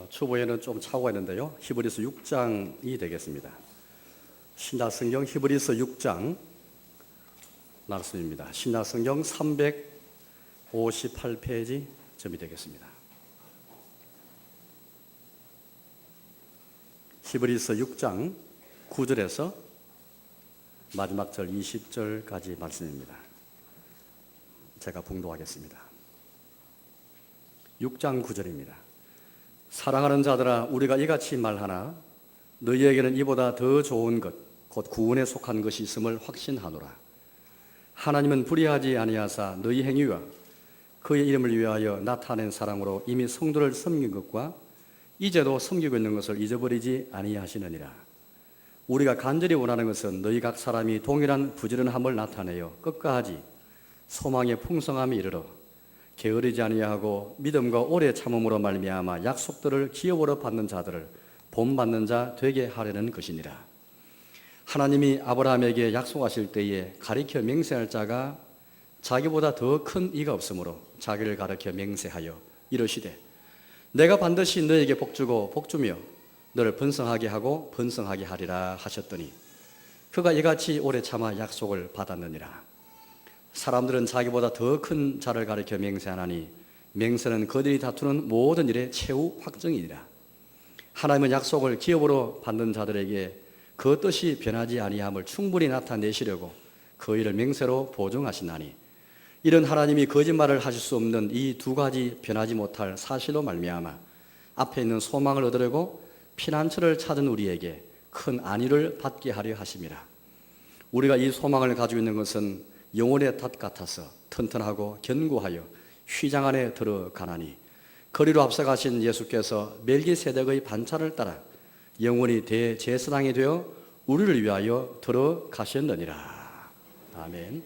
초보에는 좀 차고가 있는데요. 히브리서 6장이 되겠습니다. 신약성경 히브리서 6장 말씀입니다. 신약성경 358페이지 점이 되겠습니다. 히브리서 6장 9절에서 마지막 절 20절까지 말씀입니다. 제가 봉독하겠습니다. 6장 9절입니다. 사랑하는 자들아, 우리가 이같이 말하나 너희에게는 이보다 더 좋은 것, 곧 구원에 속한 것이 있음을 확신하노라. 하나님은 불의하지 아니하사 너희 행위와 그의 이름을 위하여 나타낸 사랑으로 이미 성도를 섬긴 것과 이제도 섬기고 있는 것을 잊어버리지 아니하시느니라. 우리가 간절히 원하는 것은 너희 각 사람이 동일한 부지런함을 나타내어 끝과 하지 소망의 풍성함에 이르러 게으르지 아니하고 믿음과 오래 참음으로 말미암아 약속들을 기업으로 받는 자들을 본받는 자 되게 하려는 것이니라. 하나님이 아브라함에게 약속하실 때에 가리켜 맹세할 자가 자기보다 더 큰 이가 없으므로 자기를 가리켜 맹세하여 이르시되 내가 반드시 너에게 복주고 복주며 너를 번성하게 하고 번성하게 하리라 하셨더니 그가 이같이 오래 참아 약속을 받았느니라. 사람들은 자기보다 더 큰 자를 가리켜 맹세하나니 맹세는 그들이 다투는 모든 일의 최후 확정이니라. 하나님은 약속을 기업으로 받는 자들에게 그 뜻이 변하지 아니함을 충분히 나타내시려고 그 일을 맹세로 보증하시나니 이런 하나님이 거짓말을 하실 수 없는 이 두 가지 변하지 못할 사실로 말미암아 앞에 있는 소망을 얻으려고 피난처를 찾은 우리에게 큰 안위를 받게 하려 하심이라. 우리가 이 소망을 가지고 있는 것은 영혼의 닷 같아서 튼튼하고 견고하여 휘장 안에 들어가나니 거리로 앞서가신 예수께서 멜기세덱의 반차를 따라 영원히 대제사장이 되어 우리를 위하여 들어가셨느니라. 아멘.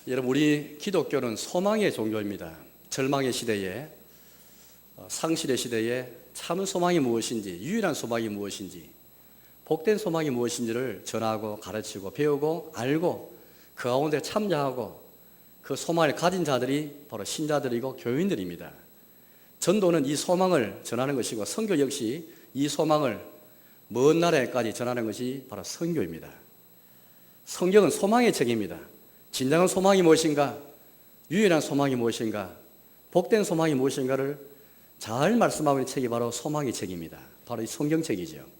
여러분, 우리 기독교는 소망의 종교입니다. 절망의 시대에, 상실의 시대에 참 소망이 무엇인지, 유일한 소망이 무엇인지, 복된 소망이 무엇인지를 전하고 가르치고 배우고 알고 그 가운데 참여하고 그 소망을 가진 자들이 바로 신자들이고 교인들입니다. 전도는 이 소망을 전하는 것이고 선교 역시 이 소망을 먼 나라에까지 전하는 것이 바로 선교입니다. 성경은 소망의 책입니다. 진정한 소망이 무엇인가, 유일한 소망이 무엇인가, 복된 소망이 무엇인가를 잘 말씀하고 있는 책이 바로 소망의 책입니다. 바로 이 성경책이죠.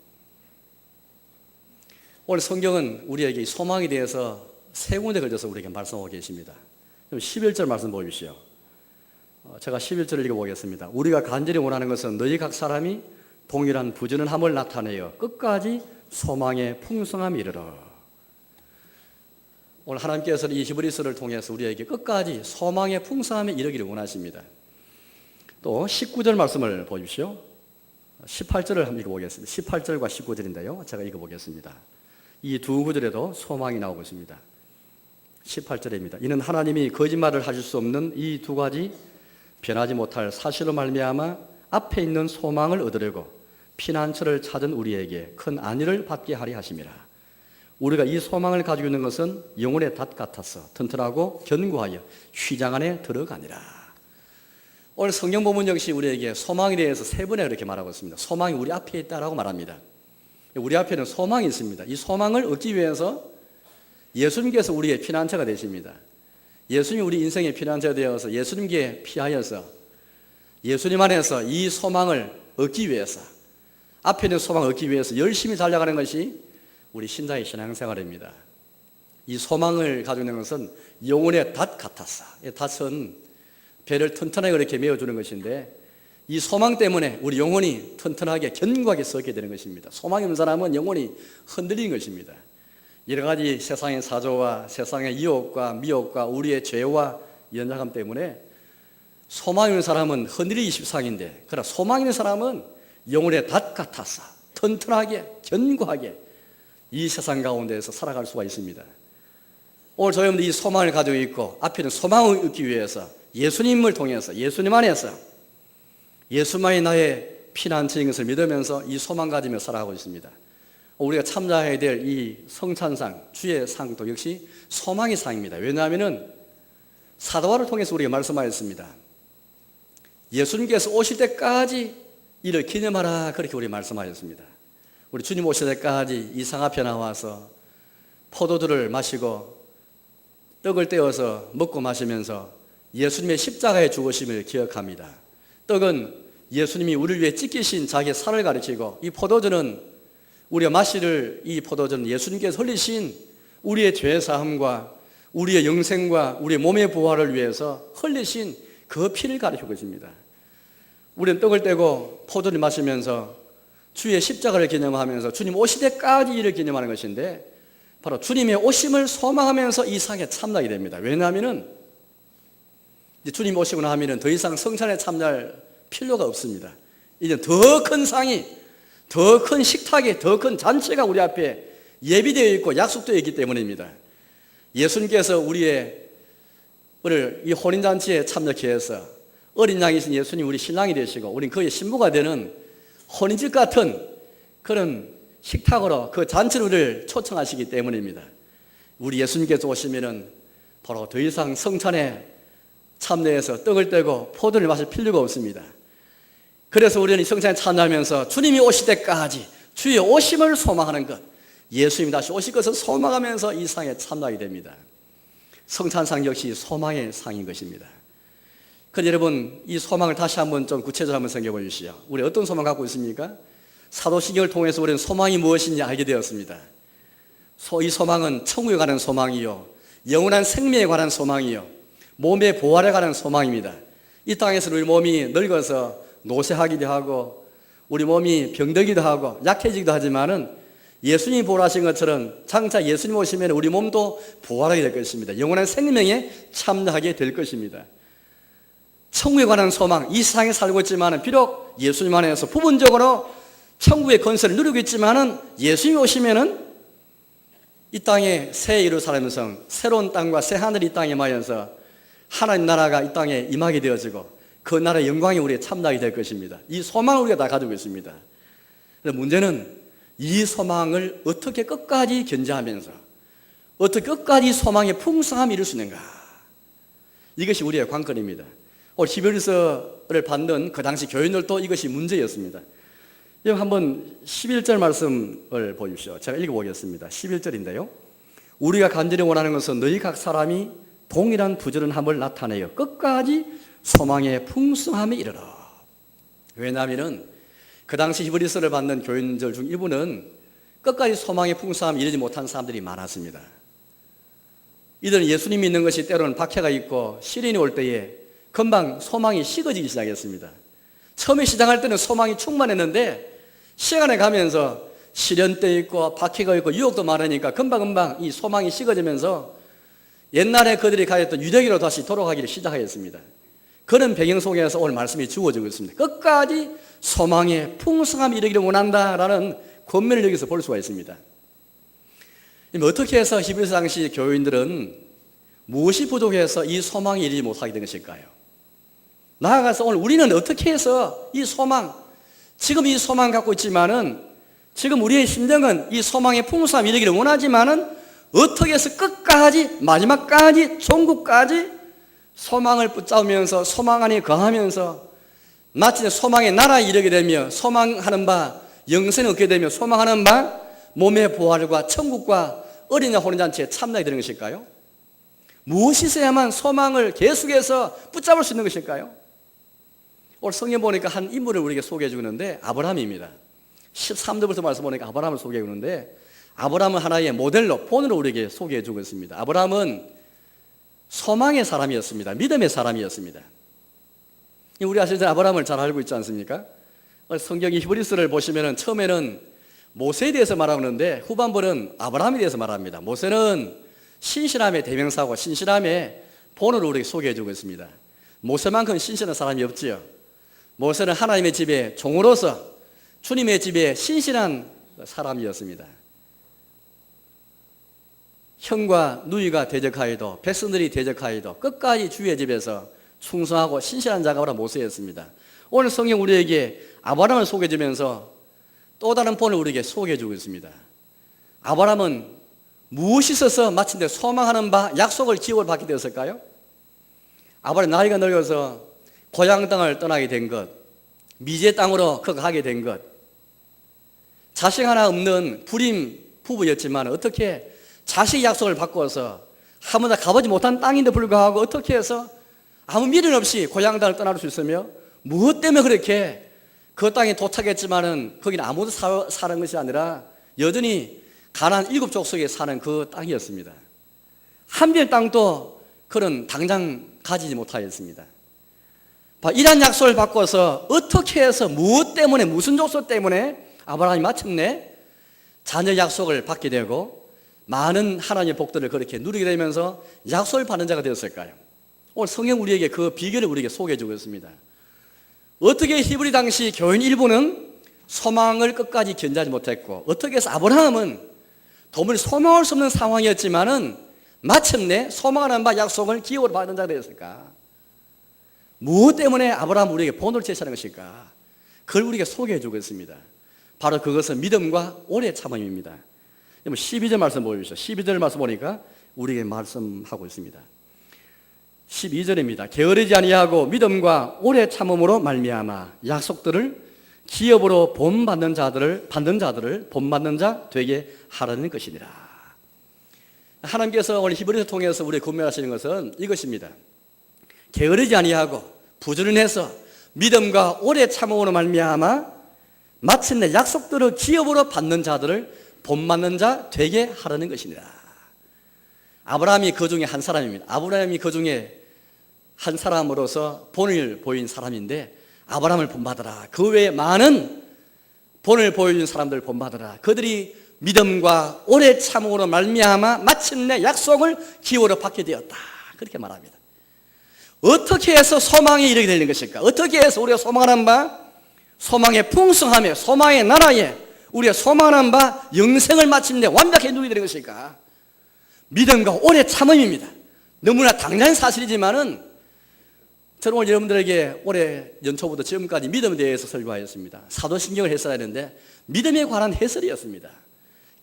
오늘 성경은 우리에게 소망에 대해서 세 군데 걸쳐서 우리에게 말씀하고 계십니다. 11절 말씀 보십시오. 제가 11절을 읽어보겠습니다. 우리가 간절히 원하는 것은 너희 각 사람이 동일한 부지런함을 나타내어 끝까지 소망의 풍성함에 이르러. 오늘 하나님께서는 이 히브리서를 통해서 우리에게 끝까지 소망의 풍성함에 이르기를 원하십니다. 또 19절 말씀을 보십시오. 18절을 한번 읽어보겠습니다. 18절과 19절인데요. 제가 읽어보겠습니다. 이 두 구절에도 소망이 나오고 있습니다. 18절입니다. 이는 하나님이 거짓말을 하실 수 없는 이 두 가지 변하지 못할 사실로 말미암아 앞에 있는 소망을 얻으려고 피난처를 찾은 우리에게 큰 안위를 받게 하리 하심이라. 우리가 이 소망을 가지고 있는 것은 영혼의 닷 같아서 튼튼하고 견고하여 휘장 안에 들어가니라. 오늘 성경 본문 역시 우리에게 소망에 대해서 세 번에 이렇게 말하고 있습니다. 소망이 우리 앞에 있다라고 말합니다. 우리 앞에는 소망이 있습니다. 이 소망을 얻기 위해서 예수님께서 우리의 피난처가 되십니다. 예수님이 우리 인생의 피난처가 되어서 예수님께 피하여서 예수님 안에서 이 소망을 얻기 위해서, 앞에 있는 소망을 얻기 위해서 열심히 달려가는 것이 우리 신자의 신앙생활입니다. 이 소망을 가지고 있는 것은 영혼의 닷 같았어. 이 닷은 배를 튼튼하게 이렇게 메어주는 것인데 이 소망 때문에 우리 영혼이 튼튼하게 견고하게 서게 되는 것입니다. 소망이 없는 사람은 영혼이 흔들리는 것입니다. 여러 가지 세상의 사조와 세상의 유혹과 미혹과 우리의 죄와 연약함 때문에 소망이 없는 사람은 흔들리기 십상인데, 그러나 소망이 있는 사람은 영혼의 닷 같아서 튼튼하게 견고하게 이 세상 가운데에서 살아갈 수가 있습니다. 오늘 저희 여러분들 이 소망을 가지고 있고 앞에 있는 소망을 얻기 위해서 예수님을 통해서 예수님 안에서 예수만이 나의 피난처인 것을 믿으면서 이 소망 가지며 살아가고 있습니다. 우리가 참여해야 될 이 성찬상, 주의 상도 역시 소망의 상입니다. 왜냐하면 사도와를 통해서 우리가 말씀하였습니다. 예수님께서 오실 때까지 이를 기념하라, 그렇게 우리 말씀하셨습니다. 우리 주님 오실 때까지 이 상 앞에 나와서 포도주를 마시고 떡을 떼어서 먹고 마시면서 예수님의 십자가의 죽으심을 기억합니다. 떡은 예수님이 우리를 위해 찢기신 자기의 살을 가리키고, 이 포도주는 우리가 마실 이 포도주는 예수님께서 흘리신 우리의 죄 사함과 우리의 영생과 우리의 몸의 부활을 위해서 흘리신 그 피를 가리키고 있습니다. 우리는 떡을 떼고 포도를 마시면서 주의 십자가를 기념하면서 주님 오실 때까지 이를 기념하는 것인데, 바로 주님의 오심을 소망하면서 이 상에 참여하게 됩니다. 왜냐하면 주님 오시고 나면 더 이상 성찬에 참여할 필요가 없습니다. 이제 더 큰 상이, 더 큰 식탁이, 더 큰 잔치가 우리 앞에 예비되어 있고 약속되어 있기 때문입니다. 예수님께서 우리의 이 혼인잔치에 참여케 해서 어린 양이신 예수님 우리 신랑이 되시고 우린 그의 신부가 되는 혼인집 같은 그런 식탁으로 그 잔치를 초청하시기 때문입니다. 우리 예수님께서 오시면은 바로 더 이상 성찬에 참여해서 떡을 떼고 포도를 마실 필요가 없습니다. 그래서 우리는 이 성찬에 참여하면서 주님이 오실 때까지 주의 오심을 소망하는 것, 예수님이 다시 오실 것을 소망하면서 이 상에 참여하게 됩니다. 성찬상 역시 소망의 상인 것입니다. 그런데 여러분, 이 소망을 다시 한번 좀 구체적으로 한번 생각해 보십시오. 우리 어떤 소망 갖고 있습니까? 사도신경을 통해서 우리는 소망이 무엇인지 알게 되었습니다. 이 소망은 천국에 가는 소망이요, 영원한 생명에 관한 소망이요, 몸의 부활에 관한 소망입니다. 이 땅에서 우리 몸이 늙어서 노쇠하기도 하고 우리 몸이 병들기도 하고 약해지기도 하지만은 예수님이 부활하신 것처럼 장차 예수님 오시면 우리 몸도 부활하게 될 것입니다. 영원한 생명에 참여하게 될 것입니다. 천국에 관한 소망, 이 세상에 살고 있지만은 비록 예수님 안에서 부분적으로 천국의 건설을 누리고 있지만은 예수님이 오시면은 이 땅에 새 예루살렘 성, 새로운 땅과 새 하늘이 이 땅에 임하여서 하나님 나라가 이 땅에 임하게 되어지고 그 나라의 영광이 우리에 참여하게 될 것입니다. 이 소망을 우리가 다 가지고 있습니다. 그런데 문제는 이 소망을 어떻게 끝까지 견제하면서 어떻게 끝까지 소망의 풍성함을 이룰 수 있는가, 이것이 우리의 관건입니다. 오늘 히브리서를 받는 그 당시 교인들도 이것이 문제였습니다. 여러분 한번 11절 말씀을 보십시오. 제가 읽어보겠습니다. 11절인데요. 우리가 간절히 원하는 것은 너희 각 사람이 동일한 부지런함을 나타내어 끝까지 소망의 풍성함에 이르러. 왜냐하면 그 당시 히브리서를 받는 교인들 중 일부는 끝까지 소망의 풍성함에 이르지 못한 사람들이 많았습니다. 이들은 예수님이 있는 것이 때로는 박해가 있고 시련이 올 때에 금방 소망이 식어지기 시작했습니다. 처음에 시작할 때는 소망이 충만했는데 시간에 가면서 시련 때 있고 박해가 있고 유혹도 많으니까 금방 이 소망이 식어지면서 옛날에 그들이 가졌던 유대기로 다시 돌아가기를 시작하였습니다. 그런 배경 속에서 오늘 말씀이 주어지고 있습니다. 끝까지 소망의 풍성함이 이르기를 원한다라는 권면을 여기서 볼 수가 있습니다. 어떻게 해서 히브리서 당시 교인들은 무엇이 부족해서 이 소망이 이르지 못하게 된 것일까요? 나아가서 오늘 우리는 어떻게 해서 이 소망, 지금 이 소망 갖고 있지만은 지금 우리의 심정은 이 소망의 풍성함이 이르기를 원하지만은 어떻게 해서 끝까지 마지막까지 종국까지 소망을 붙잡으면서 소망 안에 거하면서 마치 소망의 나라에 이르게 되며 소망하는 바 영생을 얻게 되며 소망하는 바 몸의 부활과 천국과 어린 양 혼인잔치에 참여하게 되는 것일까요? 무엇이 있어야만 소망을 계속해서 붙잡을 수 있는 것일까요? 오늘 성경 보니까 한 인물을 우리에게 소개해 주는데 아브라함입니다. 13절부터 말씀 보니까 아브라함을 소개해 주는데 아브라함은 하나의 모델로 본으로 우리에게 소개해 주고 있습니다. 아브라함은 소망의 사람이었습니다. 믿음의 사람이었습니다. 우리 아시는 아브라함을 잘 알고 있지 않습니까? 성경 히브리서를 보시면 처음에는 모세에 대해서 말하는데 후반부는 아브라함에 대해서 말합니다. 모세는 신실함의 대명사고 신실함의 본으로 우리에게 소개해 주고 있습니다. 모세만큼 신실한 사람이 없지요. 모세는 하나님의 집에 종으로서 주님의 집에 신실한 사람이었습니다. 형과 누이가 대적하여도 백성들이 대적하여도 끝까지 주의 집에서 충성하고 신실한 자가 바로 모세였습니다. 오늘 성경 우리에게 아브라함을 소개해 주면서 또 다른 본을 우리에게 소개해 주고 있습니다. 아브라함은 무엇이 있어서 마침내 소망하는 바 약속을 기업을 받게 되었을까요? 아브라함 나이가 늙어서 고향 땅을 떠나게 된 것, 미제 땅으로 가게 된 것, 자식 하나 없는 불임 부부였지만 어떻게 자식 약속을 바꿔서 한 번도 가보지 못한 땅인데 불구하고 어떻게 해서 아무 미련 없이 고향 땅을 떠날 수 있으며 무엇 때문에 그렇게 그 땅에 도착했지만은 거기는 아무도 사는 것이 아니라 여전히 가나안 7족 속에 사는 그 땅이었습니다. 한별 땅도 그런 당장 가지지 못하였습니다. 이러한 약속을 바꿔서 어떻게 해서 무엇 때문에 무슨 족속 때문에 아브라함이 마침내 자녀 약속을 받게 되고 많은 하나님의 복들을 그렇게 누리게 되면서 약속을 받는 자가 되었을까요? 오늘 성경 우리에게 그 비결을 우리에게 소개해 주고 있습니다. 어떻게 히브리 당시 교인 일부는 소망을 끝까지 견디지 못했고 어떻게 해서 아브라함은 도무지 소망할 수 없는 상황이었지만은 마침내 소망하는 바 약속을 기업으로 받는 자가 되었을까? 무엇 때문에 아브라함 우리에게 본을 제시하는 것일까? 그걸 우리에게 소개해 주고 있습니다. 바로 그것은 믿음과 오래 참음입니다. 12절 말씀 보여주시죠. 12절 말씀 보니까 우리에게 말씀하고 있습니다. 12절입니다. 게으르지 아니하고 믿음과 오래 참음으로 말미암아 약속들을 기업으로 본받는 자들을 본받는 자 되게 하라는 것이니라. 하나님께서 오늘 히브리서 통해서 우리에게 권면하시는 것은 이것입니다. 게으르지 아니하고 부지런해서 믿음과 오래 참음으로 말미암아 마침내 약속들을 기업으로 받는 자들을 본받는 자 되게 하라는 것이니라. 아브라함이 그 중에 한 사람입니다. 아브라함이 그 중에 한 사람으로서 본을 보인 사람인데 아브라함을 본받으라. 그 외에 많은 본을 보여준 사람들을 본받으라. 그들이 믿음과 오래 참음으로 말미암아 마침내 약속을 기업으로 받게 되었다. 그렇게 말합니다. 어떻게 해서 소망에 이르게 되는 것일까? 어떻게 해서 우리가 소망하는 바 소망의 풍성함에 소망의 나라에 우리가 소망하는 바 영생을 마침내 완벽히 누리게 되는 것일까? 믿음과 오래 참음입니다. 너무나 당연한 사실이지만은 저는 오늘 여러분들에게 올해 연초부터 지금까지 믿음에 대해서 설교하였습니다. 사도신경을 했어야 하는데 믿음에 관한 해설이었습니다.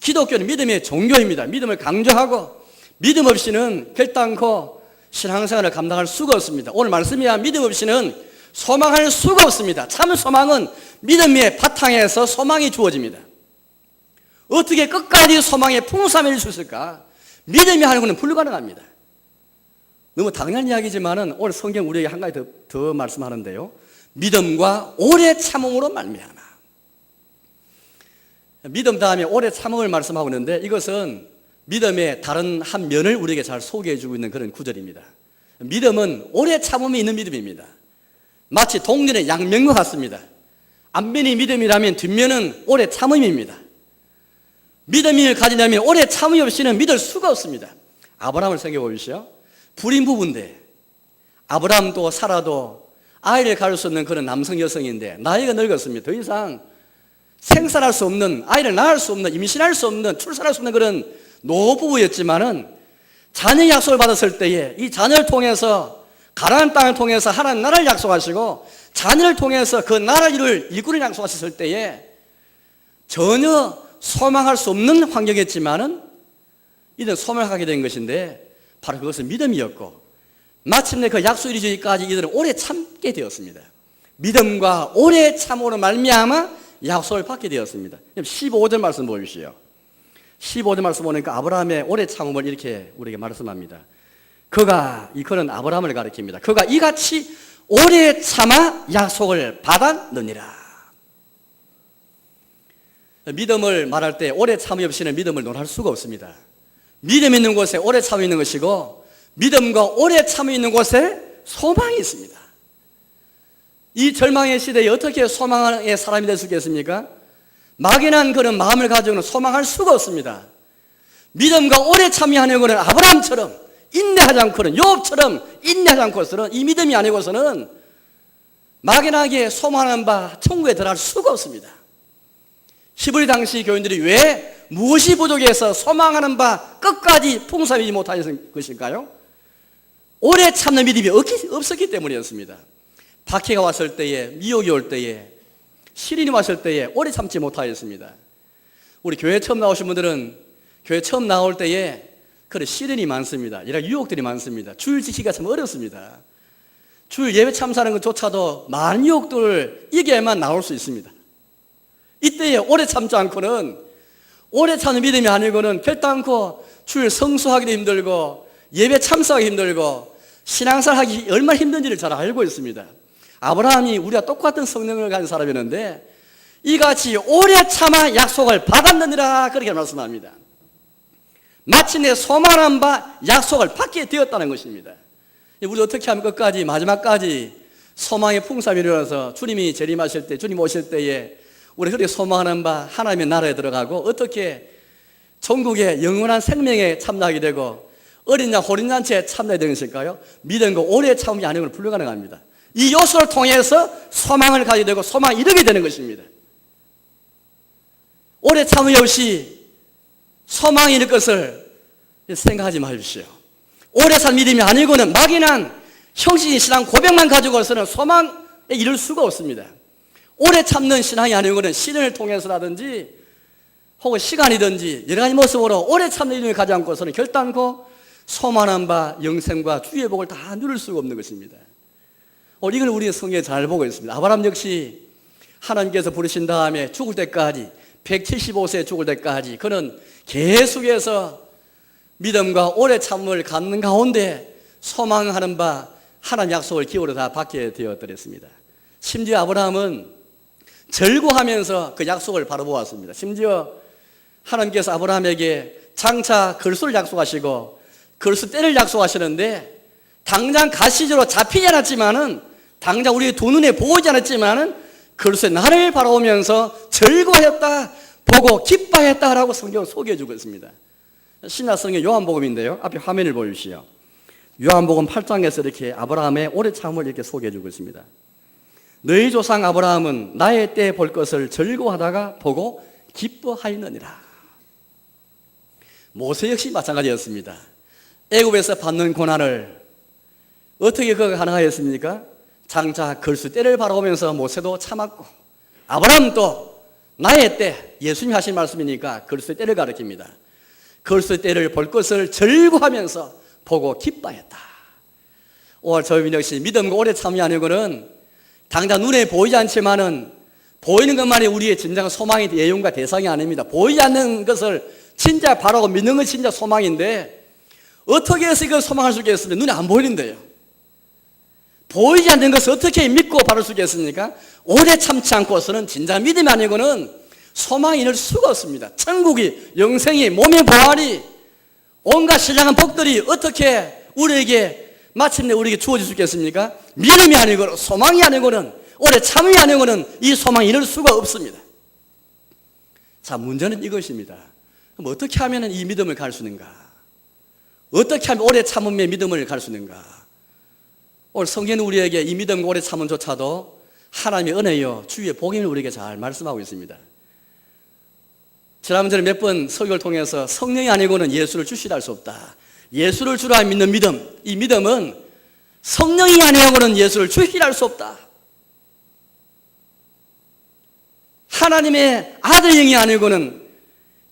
기독교는 믿음의 종교입니다. 믿음을 강조하고 믿음 없이는 결단코 신앙생활을 감당할 수가 없습니다. 오늘 말씀이야 믿음 없이는 소망할 수가 없습니다. 참 소망은 믿음의 바탕에서 소망이 주어집니다. 어떻게 끝까지 소망의 풍성함을 이룰 수 있을까? 믿음이 하는 것은 불가능합니다. 너무 당연한 이야기지만은 오늘 성경 우리에게 한 가지 더 말씀하는데요. 믿음과 오래 참음으로 말미암아. 믿음 다음에 오래 참음을 말씀하고 있는데 이것은 믿음의 다른 한 면을 우리에게 잘 소개해 주고 있는 그런 구절입니다. 믿음은 오래 참음이 있는 믿음입니다. 마치 동전의 양면과 같습니다. 앞면이 믿음이라면 뒷면은 오래 참음입니다. 믿음을 가지려면 오래 참음이 없이는 믿을 수가 없습니다. 아브라함을 생각해 보십시오. 불임 부부인데 아브라함도 사라도 아이를 가질 수 없는 그런 남성 여성인데 나이가 늙었습니다. 더 이상 생산할 수 없는, 아이를 낳을 수 없는, 임신할 수 없는, 출산할 수 없는 그런 노부부였지만은 자녀 약속을 받았을 때에 이 자녀를 통해서 가나안 땅을 통해서 하나님 나라를 약속하시고 자녀를 통해서 그 나라를 일꾼을 약속하셨을 때에 전혀 소망할 수 없는 환경이었지만은 이들은 소망하게 된 것인데 바로 그것은 믿음이었고 마침내 그 약속 이루어지기까지 이들은 오래 참게 되었습니다. 믿음과 오래 참으로 말미암아 약속을 받게 되었습니다. 15절 말씀 보여주시오. 15절 말씀 보니까 아브라함의 오래 참음을 이렇게 우리에게 말씀합니다. 그는 아브라함을 가리킵니다. 그가 이같이 오래 참아 약속을 받았느니라. 믿음을 말할 때 오래 참음이 없이는 믿음을 논할 수가 없습니다. 믿음 있는 곳에 오래 참음이 있는 것이고 믿음과 오래 참음이 있는 곳에 소망이 있습니다. 이 절망의 시대에 어떻게 소망의 사람이 될 수 있겠습니까? 막연한 그런 마음을 가지고는 소망할 수가 없습니다. 믿음과 오래 참여하는 것은 아브라함처럼 인내하지 않고는 욥처럼 인내하지 않고서는 이 믿음이 아니고서는 막연하게 소망하는 바 천국에 들어갈 수가 없습니다. 히브리 당시 교인들이 왜 무엇이 부족해서 소망하는 바 끝까지 풍성하지 못하였을 것일까요? 오래 참는 믿음이 없었기 때문이었습니다. 박해가 왔을 때에, 미혹이 올 때에, 시련이 왔을 때에 오래 참지 못하였습니다. 우리 교회 처음 나오신 분들은 교회 처음 나올 때에 그래 시련이 많습니다. 이런 유혹들이 많습니다. 주일 지키기가 참 어렵습니다. 주일 예배 참사하는 것조차도 많은 유혹들을 이겨야만 나올 수 있습니다. 이때에 오래 참지 않고는, 오래 참는 믿음이 아니고는 결단코 주일 성수하기도 힘들고 예배 참사하기 힘들고 신앙생활 하기 얼마나 힘든지를 잘 알고 있습니다. 아브라함이 우리와 똑같은 성령을 가진 사람이었는데 이같이 오래 참아 약속을 받았느니라 그렇게 말씀합니다. 마침내 소망한 바 약속을 받게 되었다는 것입니다. 우리 어떻게 하면 끝까지 마지막까지 소망의 풍성함이 일어나서 주님이 재림하실 때, 주님 오실 때에 우리 그렇게 소망하는 바 하나님의 나라에 들어가고 어떻게 전국의 영원한 생명에 참여하게 되고 어린 양 호린잔치에 참여하게 되는 것일까요? 믿음과 오래 참음이 아니고는 불가능합니다. 이 요소를 통해서 소망을 가지게 되고 소망을 이루게 되는 것입니다. 오래 참음이 없이 소망이 있는 것을 생각하지 마십시오. 오래 산 믿음이 아니고는 막연한 형식인 신앙 고백만 가지고서는 소망에 이룰 수가 없습니다. 오래 참는 신앙이 아니고는 시련을 통해서라든지 혹은 시간이든지 여러 가지 모습으로 오래 참는 믿음을 가지 않고서는 결단코 소망한 바 영생과 주의 복을 다 누릴 수가 없는 것입니다. 이걸 우리 성경에 잘 보고 있습니다. 아브라함 역시 하나님께서 부르신 다음에 죽을 때까지 175세 죽을 때까지 그는 계속해서 믿음과 오래 참음을 갖는 가운데 소망하는 바 하나님 약속을 기호로 다 받게 되었더랬습니다. 심지어 아브라함은 절구하면서 그 약속을 바라보았습니다. 심지어 하나님께서 아브라함에게 장차 걸수를 약속하시고 걸수 때를 약속하시는데 당장 가시적으로 잡히지 않았지만은 당장 우리의 두 눈에 보이지 않았지만은 걸수의 날을 바라보면서 절구하였다, 보고 기뻐했다라고 성경을 소개해 주고 있습니다. 신약성경 요한복음인데요. 앞에 화면을 보여주시오. 요한복음 8장에서 이렇게 아브라함의 오래 참음을 이렇게 소개해 주고 있습니다. 너희 조상 아브라함은 나의 때 볼 것을 즐거워하다가 보고 기뻐하였느니라. 모세 역시 마찬가지였습니다. 애굽에서 받는 고난을 어떻게 그가 가능하였습니까? 장차 걸수 때를 바라보면서 모세도 참았고 아브라함도 나의 때, 예수님이 하신 말씀이니까 걸수 때를 가리킵니다. 걸수 때를 볼 것을 즐거워하면서 보고 기뻐했다. 오늘 저희 역시 믿음과 오래 참이 아니고는 당장 눈에 보이지 않지만은 보이는 것만이 우리의 진정한 소망의 예용과 대상이 아닙니다. 보이지 않는 것을 진짜 바라고 믿는 것이 진짜 소망인데 어떻게 해서 이걸 소망할 수 있겠습니까? 눈에 안 보이는데요. 보이지 않는 것을 어떻게 믿고 바를 수 있겠습니까? 오래 참지 않고서는 진짜 믿음이 아니고는 소망이 있을 수가 없습니다. 천국이, 영생이, 몸의 보활이, 온갖 신령한 복들이 어떻게 우리에게 마침내 우리에게 주어질 수 있겠습니까? 믿음이 아니고는, 소망이 아니고는, 오래 참음이 아니고는 이 소망이 이룰 수가 없습니다. 자, 문제는 이것입니다. 그럼 어떻게 하면 이 믿음을 갈 수 있는가? 어떻게 하면 오래 참음의 믿음을 갈 수 있는가? 오늘 성경은 우리에게 이 믿음과 오래 참음조차도 하나님의 은혜요, 주의 복임을 우리에게 잘 말씀하고 있습니다. 지난번에 몇 번 설교를 통해서 성령이 아니고는 예수를 주시라 할 수 없다. 예수를 주라 믿는 믿음, 이 믿음은 성령이 아니고는 예수를 주시라 할 수 없다. 하나님의 아들 영이 아니고는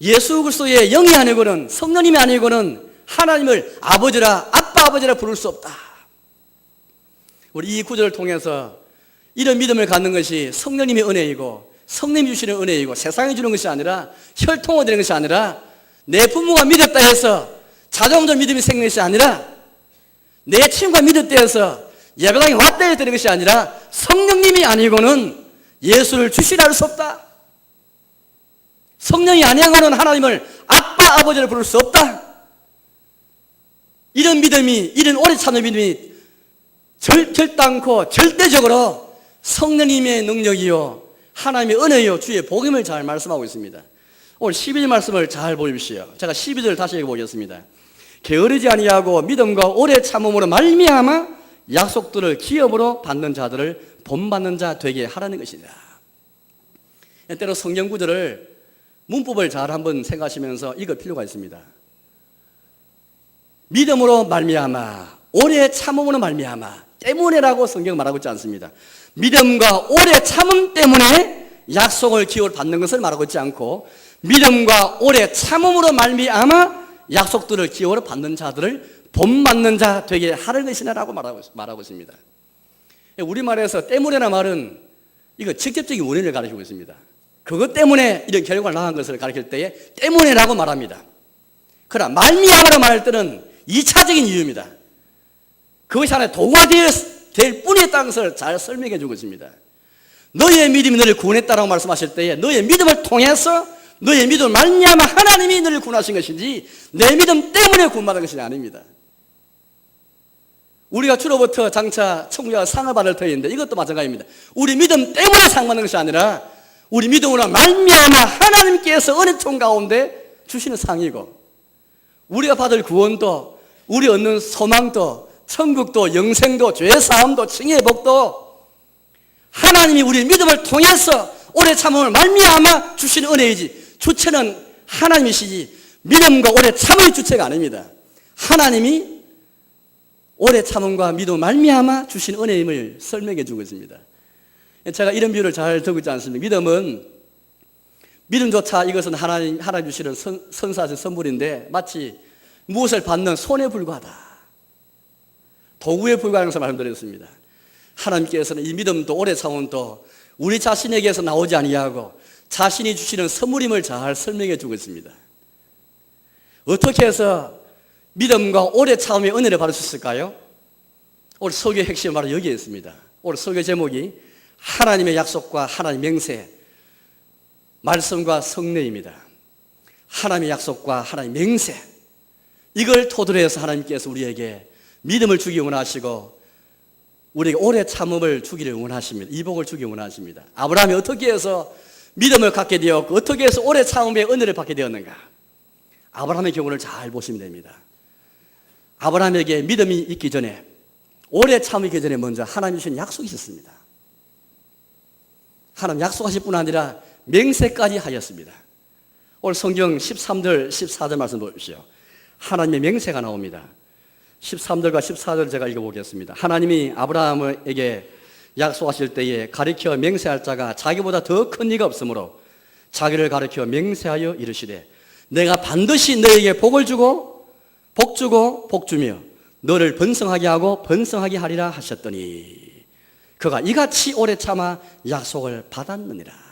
예수 그리스도의 영이 아니고는 성령님이 아니고는 하나님을 아버지라, 아빠 아버지라 부를 수 없다. 우리 이 구절을 통해서 이런 믿음을 갖는 것이 성령님의 은혜이고 성령이 주시는 은혜이고 세상이 주는 것이 아니라 혈통으로 되는 것이 아니라 내 부모가 믿었다 해서 자동적으로 믿음이 생기는 것이 아니라 내 친구가 믿었다 해서 예배당에 왔다 해서 되는 것이 아니라 성령님이 아니고는 예수를 주시라 할 수 없다. 성령이 아니고는 하나님을 아빠 아버지를 부를 수 없다. 이런 믿음이, 이런 오래 참는 믿음이 결단코 절대적으로 성령님의 능력이요 하나님의 은혜요 주의 복음을 잘 말씀하고 있습니다. 오늘 12절 말씀을 잘 보십시오. 제가 12절 다시 읽어보겠습니다. 게으르지 아니하고 믿음과 오래 참음으로 말미암아 약속들을 기업으로 받는 자들을 본받는 자 되게 하라는 것이다. 때로 성경 구절을 문법을 잘 한번 생각하시면서 읽을 필요가 있습니다. 믿음으로 말미암아, 오래 참음으로 말미암아, 때문에라고 성경 말하고 있지 않습니다. 믿음과 오래 참음 때문에 약속을 기업으로 받는 것을 말하고 있지 않고 믿음과 오래 참음으로 말미암아 약속들을 기업으로 받는 자들을 본받는 자 되게 하는 것이라고 말하고 있습니다. 우리말에서 때문에란 말은 이거 직접적인 원인을 가리키고 있습니다. 그것 때문에 이런 결과를 낳은 것을 가리킬 때에 때문에라고 말합니다. 그러나 말미암아라 말할 때는 2차적인 이유입니다. 그것이 하나의 도구가 될 뿐에 따른 것을 잘 설명해 주고 있습니다. 너의 믿음이 너를 구원했다라고 말씀하실 때에 너의 믿음을 통해서 너의 믿음을 말미암아 하나님이 너를 구원하신 것이지 내 믿음 때문에 구원받은 것이 아닙니다. 우리가 주로부터 장차 천국에 상을 받을 터인데 이것도 마찬가지입니다. 우리 믿음 때문에 상 받는 것이 아니라 우리 믿음으로 말미암아 하나님께서 은혜총 가운데 주시는 상이고 우리가 받을 구원도 우리 얻는 소망도 천국도 영생도 죄사함도 칭의의 복도 하나님이 우리 믿음을 통해서 오래 참음을 말미암아 주시는 은혜이지 주체는 하나님이시지 믿음과 오래 참음의 주체가 아닙니다. 하나님이 오래 참음과 믿음 말미암아 주신 은혜임을 설명해 주고 있습니다. 제가 이런 비유를 잘 듣고 있지 않습니까? 믿음조차 이것은 하나님 주시는 선사하신 선물인데 마치 무엇을 받는 손에 불과하다. 도구에 불과한 것을 말씀드렸습니다. 하나님께서는 이 믿음도 오래 참음도 우리 자신에게서 나오지 아니하고 자신이 주시는 선물임을 잘 설명해 주고 있습니다. 어떻게 해서 믿음과 오래 참음의 은혜를 받을 수 있을까요? 오늘 설교의 핵심은 바로 여기에 있습니다. 오늘 설교 제목이 하나님의 약속과 하나님의 맹세, 말씀과 성례입니다. 하나님의 약속과 하나님의 맹세, 이걸 토대로 해서 하나님께서 우리에게 믿음을 주기 원하시고 우리에게 오래 참음을 주기를 원하십니다. 이 복을 주기 원하십니다. 아브라함이 어떻게 해서 믿음을 갖게 되었고 어떻게 해서 오래 참음의 은혜를 받게 되었는가? 아브라함의 경우를 잘 보시면 됩니다. 아브라함에게 믿음이 있기 전에 오래 참기 전에 먼저 하나님 주신 약속이 있었습니다. 하나님 약속하실 뿐 아니라 맹세까지 하였습니다. 오늘 성경 13절 14절 말씀 보십시오. 하나님의 맹세가 나옵니다. 13절과 14절 제가 읽어보겠습니다. 하나님이 아브라함에게 약속하실 때에 가리켜 맹세할 자가 자기보다 더 큰 이가 없으므로 자기를 가리켜 맹세하여 이르시되 내가 반드시 너에게 복을 주고 복 주고 복 주며 너를 번성하게 하고 번성하게 하리라 하셨더니 그가 이같이 오래 참아 약속을 받았느니라.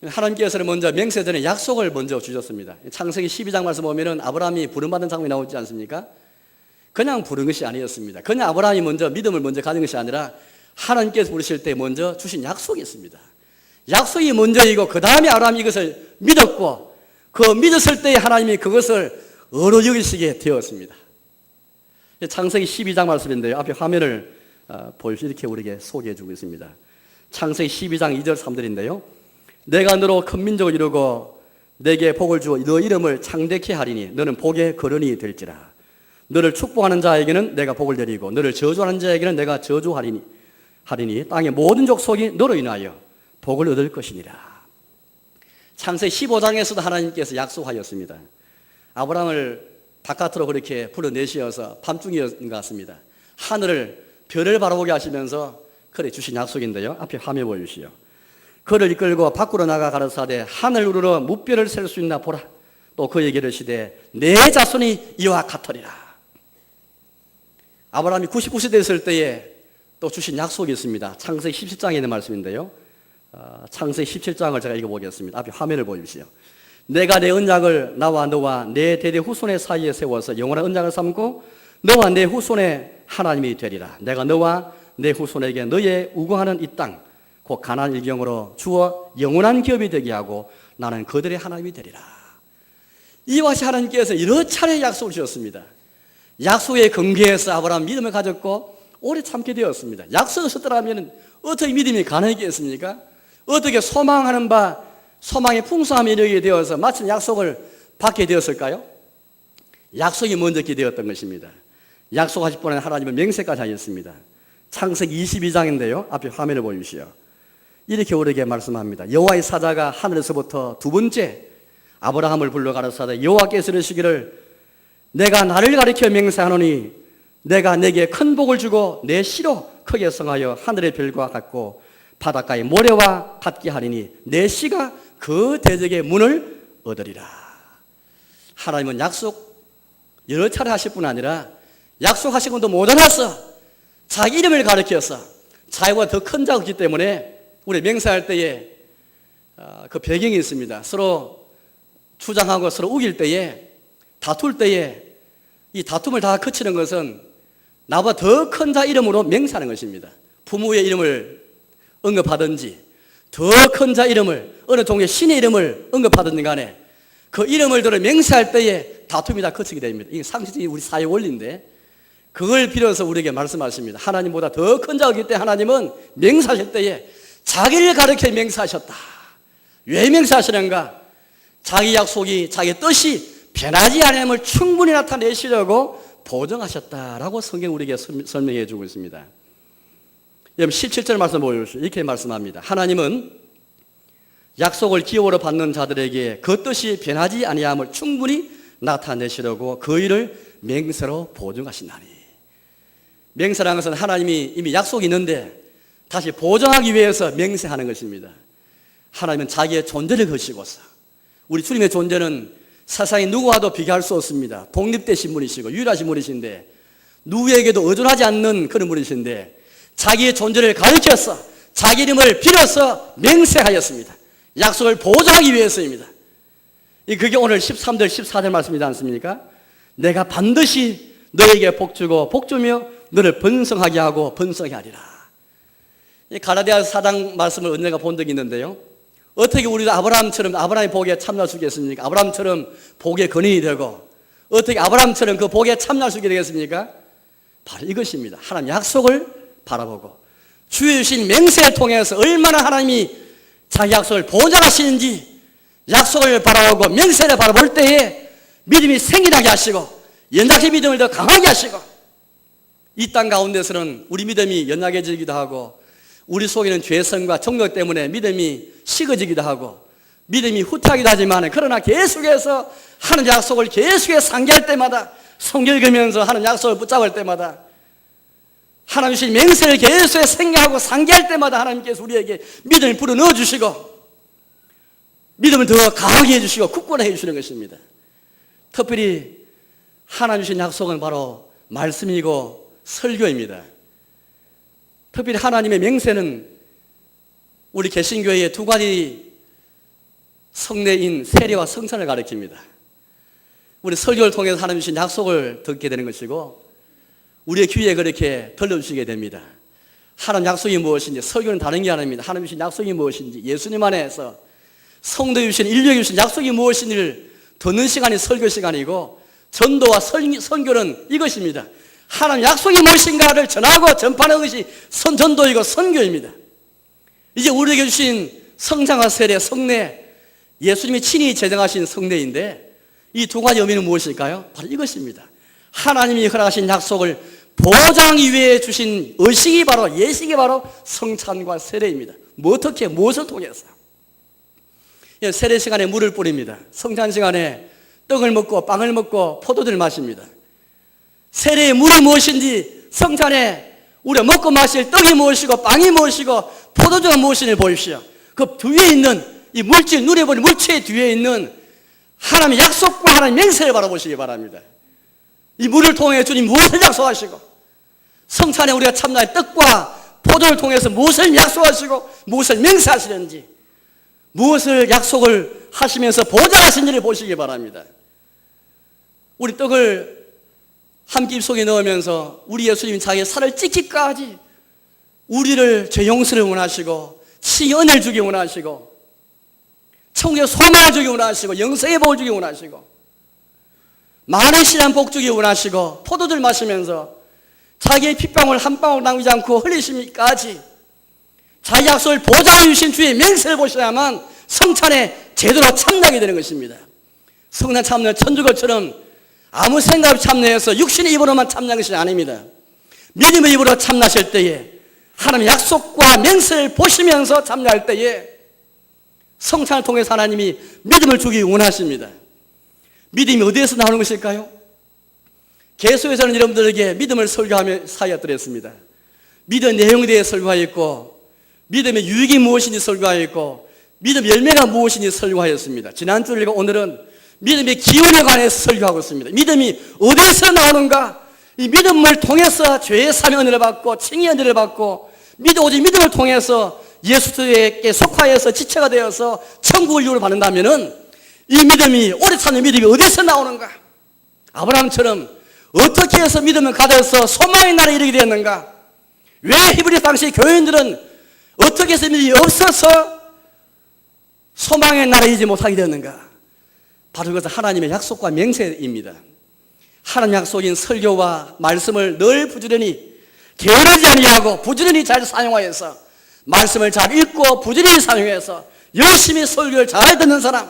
하나님께서는 먼저 맹세 전에 약속을 먼저 주셨습니다. 창세기 12장 말씀 보면은 아브라함이 부름받은 장면이 나오지 않습니까? 그냥 부른 것이 아니었습니다. 그냥 아브라함이 먼저 믿음을 먼저 가진 것이 아니라 하나님께서 부르실 때 먼저 주신 약속이 있습니다. 약속이 먼저이고 그 다음에 아브라함이 이것을 믿었고 그 믿었을 때 하나님이 그것을 어로 여기시게 되었습니다. 창세기 12장 말씀인데요. 앞에 화면을 보여주시고 이렇게 우리에게 소개해 주고 있습니다. 창세기 12장 2절 3절인데요. 내가 너로 큰 민족을 이루고 내게 복을 주어 너 이름을 창대케 하리니 너는 복의 거론이 될지라. 너를 축복하는 자에게는 내가 복을 내리고 너를 저주하는 자에게는 내가 저주하리니 땅의 모든 족속이 너로 인하여 복을 얻을 것이니라. 창세기 15장에서도 하나님께서 약속하였습니다. 아브라함을 바깥으로 그렇게 불어내시어서 밤중이었던 것 같습니다. 하늘을 별을 바라보게 하시면서 그래 주신 약속인데요. 앞에 화면 보여주시오. 그를 이끌고 밖으로 나가 가라사대 하늘 우러러 무별을 셀 수 있나 보라. 또 그에게 이르시되 내 자손이 이와 같으리라. 아브라함이 99세 됐을 때에 또 주신 약속이 있습니다. 창세기 17장에 있는 말씀인데요. 창세기 17장을 제가 읽어보겠습니다. 앞에 화면을 보여주시오. 내가 내 언약을 나와 너와 내 대대 후손의 사이에 세워서 영원한 언약을 삼고 너와 내 후손의 하나님이 되리라. 내가 너와 내 후손에게 너의 우거하는 이 땅 곧 가나안 일경으로 주어 영원한 기업이 되게 하고 나는 그들의 하나님이 되리라. 이와 같이 하나님께서 여러 차례 약속을 주셨습니다. 약속에 근거해서 아브라함 믿음을 가졌고 오래 참게 되었습니다. 약속이 없었더라면 어떻게 믿음이 가능했겠습니까? 어떻게 소망하는 바 소망의 풍성함이 이르게 되어서 마침 약속을 받게 되었을까요? 약속이 먼저 기대었던 것입니다. 약속하실 분은 하나님은 맹세까지 하였습니다. 창세기 22장인데요. 앞에 화면을 보여주시오. 이렇게 우리에게 말씀합니다. 여호와의 사자가 하늘에서부터 두 번째 아브라함을 불러 가라사대 여호와께서 이르시기를 내가 나를 가리켜 맹세하노니 내가 내게 큰 복을 주고 내 씨로 크게 성하여 하늘의 별과 같고 바닷가의 모래와 같게 하리니 내 씨가 그 대적의 문을 얻으리라. 하나님은 약속 여러 차례 하실 뿐 아니라 약속하신 것도 모자라서 자기 이름을 가리켜서 자기보다 더 큰 자가 없기 때문에 우리 맹세할 때에 그 배경이 있습니다. 서로 주장하고 서로 우길 때에, 다툴 때에 이 다툼을 다 그치는 것은 나보다 더 큰 자 이름으로 맹세하는 것입니다. 부모의 이름을 언급하든지 더 큰 자 이름을, 어느 종의 신의 이름을 언급하든지 간에 그 이름을 들어 맹세할 때에 다툼이 다 그치게 됩니다. 이게 상식적인 우리 사회 원리인데 그걸 빌어서 우리에게 말씀하십니다. 하나님보다 더 큰 자이기 때문에 하나님은 맹세하실 때에 자기를 가르쳐 맹세하셨다. 왜 맹세하시는가? 자기 약속이, 자기 뜻이 변하지 않음을 충분히 나타내시려고 보증하셨다라고 성경 우리에게 설명해 주고 있습니다. 여러분 17절 말씀 보여주시오. 이렇게 말씀합니다. 하나님은 약속을 기업으로 받는 자들에게 그 뜻이 변하지 아니함을 충분히 나타내시려고 그 일을 맹세로 보증하신다니. 맹세라는 것은 하나님이 이미 약속이 있는데 다시 보증하기 위해서 맹세하는 것입니다. 하나님은 자기의 존재를 거시고서, 우리 주님의 존재는 세상에 누구와도 비교할 수 없습니다. 독립되신 분이시고 유일하신 분이신데 누구에게도 의존하지 않는 그런 분이신데 자기의 존재를 가르쳐서 자기 이름을 빌어서 맹세하였습니다. 약속을 보장하기 위해서입니다. 그게 오늘 13절 14절 말씀이지 않습니까? 내가 반드시 너에게 복주고 복주며 너를 번성하게 하고 번성하게 하리라. 갈라디아서 4장 말씀을 언젠가 본 적이 있는데요, 어떻게 우리도 아브라함처럼 아브라함의 복에 참여할 수 있겠습니까? 아브라함처럼 복의 근원이 되고 어떻게 아브라함처럼 그 복에 참여할 수 있게 되겠습니까? 바로 이것입니다. 하나님 약속을 바라보고 주의 주신 맹세를 통해서 얼마나 하나님이 자기 약속을 보장하시는지 약속을 바라보고 맹세를 바라볼 때에 믿음이 생기나게 하시고 연약한 믿음을 더 강하게 하시고, 이 땅 가운데서는 우리 믿음이 연약해지기도 하고 우리 속에는 죄성과 정욕 때문에 믿음이 식어지기도 하고 믿음이 후퇴하기도 하지만, 그러나 계속해서 하는 약속을 계속해서 상기할 때마다, 성경 읽으면서 하는 약속을 붙잡을 때마다, 하나님 주신 맹세를 계속해서 생각하고 상기할 때마다 하나님께서 우리에게 믿음을 불어넣어 주시고 믿음을 더 강하게 해주시고 굳건하게 해주시는 것입니다. 특별히 하나님 주신 약속은 바로 말씀이고 설교입니다. 특별히 하나님의 맹세는 우리 개신교회의 두 가지 성례인 세례와 성찬을 가리킵니다. 우리 설교를 통해서 하나님 주신 약속을 듣게 되는 것이고 우리의 귀에 그렇게 들려주시게 됩니다. 하나님 약속이 무엇인지, 설교는 다른 게 아닙니다. 하나님 주신 약속이 무엇인지, 예수님 안에서 성도에 주신, 인류에 주신 약속이 무엇인지를 듣는 시간이 설교 시간이고, 전도와 선교는 이것입니다. 하나님 약속이 무엇인가를 전하고 전파하는 것이 전도이고 선교입니다. 이제 우리에게 주신 성장과 세례, 성례, 예수님이 친히 제정하신 성례인데 이 두 가지 의미는 무엇일까요? 바로 이것입니다. 하나님이 허락하신 약속을 보장하기 위해 주신 의식이 바로, 예식이 바로 성찬과 세례입니다. 어떻게, 무엇을 통해서? 세례 시간에 물을 뿌립니다. 성찬 시간에 떡을 먹고 빵을 먹고 포도주를 마십니다. 세례의 물이 무엇인지, 성찬에 우리가 먹고 마실 떡이 무엇이고 빵이 무엇이고 포도주가 무엇인지 보십시오. 그 뒤에 있는 이 물질, 눈에 보이는 물체의 뒤에 있는 하나님의 약속과 하나님의 맹세를 바라보시기 바랍니다. 이 물을 통해 주님 무엇을 약속하시고, 성찬에 우리가 참나의 떡과 포도를 통해서 무엇을 약속하시고 무엇을 맹세하시는지, 무엇을 약속을 하시면서 보장하신지를 보시기 바랍니다. 우리 떡을 한 끼 속에 넣으면서 우리 예수님이 자기의 살을 찢기까지 우리를 죄 용서를 원하시고 치 은혜를 주기 원하시고 천국의 소망을 주기 원하시고 영생의 복을 주기 원하시고 많은 신한 복 주기 원하시고 포도주를 마시면서 자기의 핏방울 한 방울 남기지 않고 흘리심까지 자기 약속을 보장해 주신 주의 맹세를 보셔야만 성찬에 제대로 참나게 되는 것입니다. 성찬 참는 천주교처럼 아무 생각 없이 참여해서 육신의 입으로만 참여한 것이 아닙니다. 믿음의 입으로 참나실 때에 하나님의 약속과 맹세를 보시면서 참여할 때에 성찬을 통해서 하나님이 믿음을 주기 원하십니다. 믿음이 어디에서 나오는 것일까요? 개소에서는 여러분들에게 믿음을 설교하며 사역드렸습니다. 믿음의 내용에 대해 설교하였고 믿음의 유익이 무엇인지 설교하였고 믿음의 열매가 무엇인지 설교하였습니다. 지난주일과 오늘은 믿음의 기원에 관해서 설교하고 있습니다. 믿음이 어디서 나오는가? 이 믿음을 통해서 죄의 사명 은혜를 받고 칭의 은혜를 받고 오직 믿음을 통해서 예수께 속하여서 지체가 되어서 천국을 유를 받는다면은 이 믿음이 오래 찾는 믿음이 어디서 나오는가? 아브라함처럼 어떻게 해서 믿음을 가져서 소망의 나라에 이르게 되었는가? 왜 히브리 당시 교인들은 어떻게 해서 믿음이 없어서 소망의 나라에 이르지 못하게 되었는가? 바로 그것은 하나님의 약속과 맹세입니다. 하나님 약속인 설교와 말씀을 늘 부지런히 게으르지 아니하고 부지런히 잘 사용하여서 말씀을 잘 읽고 부지런히 사용해서 열심히 설교를 잘 듣는 사람,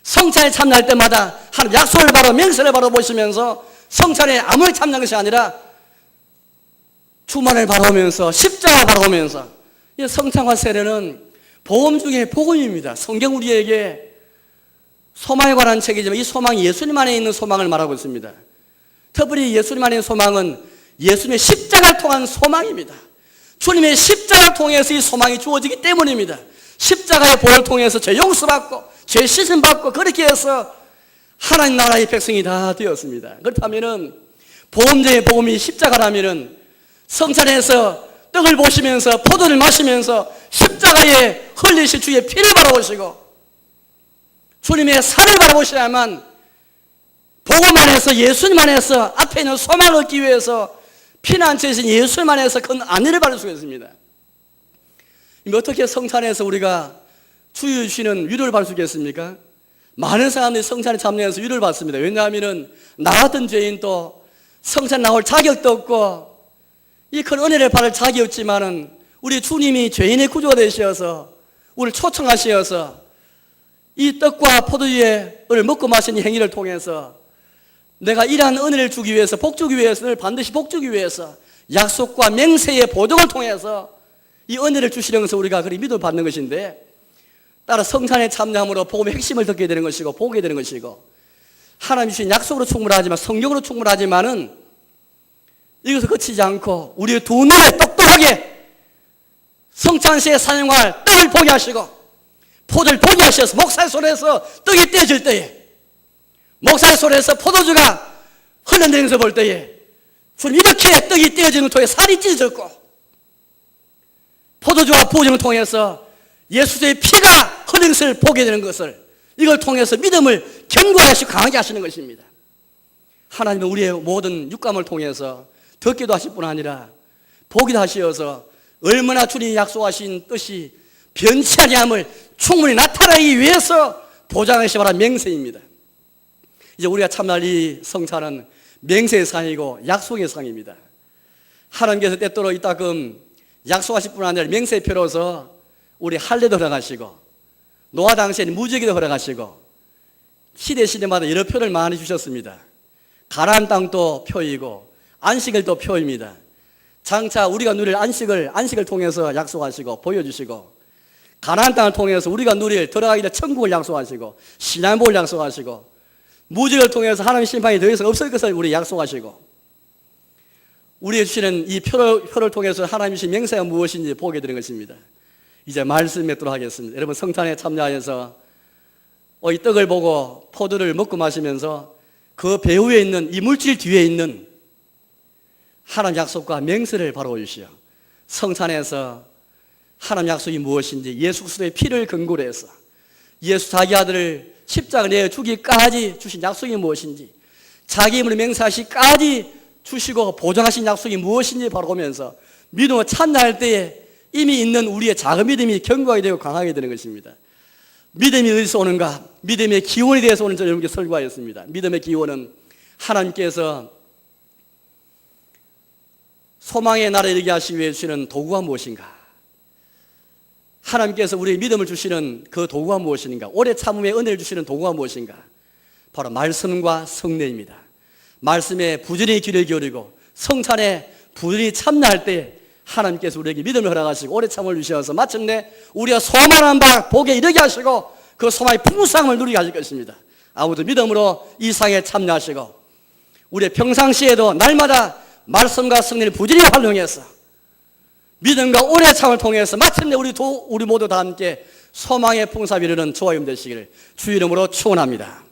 성찬에 참여할 때마다 하나님 약속을 바로 맹세를 바로 보시면서 성찬에 아무리 참여한 것이 아니라 주만을 바라보면서 십자가 바라보면서 이 성찬과 세례는 복음 중에 복음입니다. 성경 우리에게 소망에 관한 책이지만 이 소망이 예수님 안에 있는 소망을 말하고 있습니다. 특별히 예수님 안에 있는 소망은 예수님의 십자가를 통한 소망입니다. 주님의 십자가를 통해서 이 소망이 주어지기 때문입니다. 십자가의 보혈을 통해서 죄 용서받고 죄 씻음받고 그렇게 해서 하나님 나라의 백성이 다 되었습니다. 그렇다면은 복음 중에 복음이 십자가라면은 성찬에서 떡을 보시면서 포도를 마시면서 십자가에 흘리실 주의 피를 바라보시고 주님의 살을 바라보셔야만 복음 안에서 예수님 안에서 앞에 있는 소망을 얻기 위해서 피난처이신 예수님 안에서 그 안위를 받을 수가 있습니다. 어떻게 성찬에서 우리가 주여 주시는 위로를 받을 수 있겠습니까? 많은 사람들이 성찬에 참여해서 위로를 받습니다. 왜냐하면 나 같은 죄인 또 성찬 나올 자격도 없고 이 큰 은혜를 받을 자격이 없지만은 우리 주님이 죄인의 구주가 되셔서 우리를 초청하셔서 이 떡과 포도주의 을 먹고 마시는 행위를 통해서 내가 이러한 은혜를 주기 위해서 복 주기 위해서는 반드시 복 주기 위해서 약속과 맹세의 보증을 통해서 이 은혜를 주시려는 것을 우리가 그리 믿어 받는 것인데 따라 성찬에 참여함으로 복음의 핵심을 듣게 되는 것이고 보게 되는 것이고 하나님 주신 약속으로 충분하지만 성경으로 충분하지만은 이것을 거치지 않고 우리의 두 눈에 똑똑하게 성찬시에 사용할 떡을 보게 하시고 포도를 보게 하셔서 목사의 손에서 떡이 떼어질 때에 목사의 손에서 포도주가 흘러내리는 것을 볼 때에 주님 이렇게 떡이 떼어지는 통에 살이 찢어졌고 포도주와 부어지는 통해서 예수의 피가 흘리는 것을 보게 되는 것을 이걸 통해서 믿음을 견고하시고 강하게 하시는 것입니다. 하나님은 우리의 모든 육감을 통해서 듣기도 하실 뿐 아니라 보기도 하시어서 얼마나 주님이 약속하신 뜻이 변치 아니함을 충분히 나타나기 위해서 보장하시 바란 맹세입니다. 이제 우리가 참여할 이 성찬은 맹세의 상이고 약속의 상입니다. 하나님께서 때때로 이따금 약속하실 뿐 아니라 맹세의 표로서 우리 할례도 허락하시고 노아 당시에는 무지개도 허락하시고 시대마다 여러 표를 많이 주셨습니다. 가나안 땅도 표이고 안식을 또 표입니다. 장차 우리가 누릴 안식을 통해서 약속하시고 보여주시고 가나안 땅을 통해서 우리가 누릴 들어가기 전에 천국을 약속하시고 신앙복을 약속하시고 무지개를 통해서 하나님의 심판이 더 이상 없을 것을 우리 약속하시고 우리에게 주시는 이 표를 통해서 하나님이 주신 맹세가 무엇인지 보게 되는 것입니다. 이제 말씀 맺도록 하겠습니다. 여러분 성찬에 참여하여서 이 떡을 보고 포도를 먹고 마시면서 그 배후에 있는 이 물질 뒤에 있는 하나님 약속과 맹세를 바라보십시오. 성찬에서 하나님 약속이 무엇인지 예수 그리스도의 피를 근거로 해서 예수 자기 아들을 십자가 내어 주기까지 주신 약속이 무엇인지 자기 힘으로 맹세하시기까지 주시고 보장하신 약속이 무엇인지 바라보면서 믿음을 찬양할 때에 이미 있는 우리의 작은 믿음이 견고하게 되고 강하게 되는 것입니다. 믿음이 어디서 오는가? 믿음의 기원에 대해서 오늘 여러분께 설교하였습니다. 믿음의 기원은 하나님께서 소망의 나라에 이르게 하시기 위해 주시는 도구가 무엇인가? 하나님께서 우리의 믿음을 주시는 그 도구가 무엇인가? 오래 참음의 은혜를 주시는 도구가 무엇인가? 바로 말씀과 성례입니다. 말씀에 부지런히 귀를 기울이고 성찬에 부지런히 참여할 때 하나님께서 우리에게 믿음을 허락하시고 오래 참을 주셔서 마침내 우리가 소망한 바 복에 이르게 하시고 그 소망의 풍성함을 누리게 하실 것입니다. 아무도 믿음으로 이 상에 참여하시고 우리의 평상시에도 날마다 말씀과 성령을 부지런히 활용해서 믿음과 오래 참을 통해서 마침내 우리 모두 다 함께 소망의 풍성함에 이르는 저와 여러분 되시기를 주의 이름으로 축원합니다.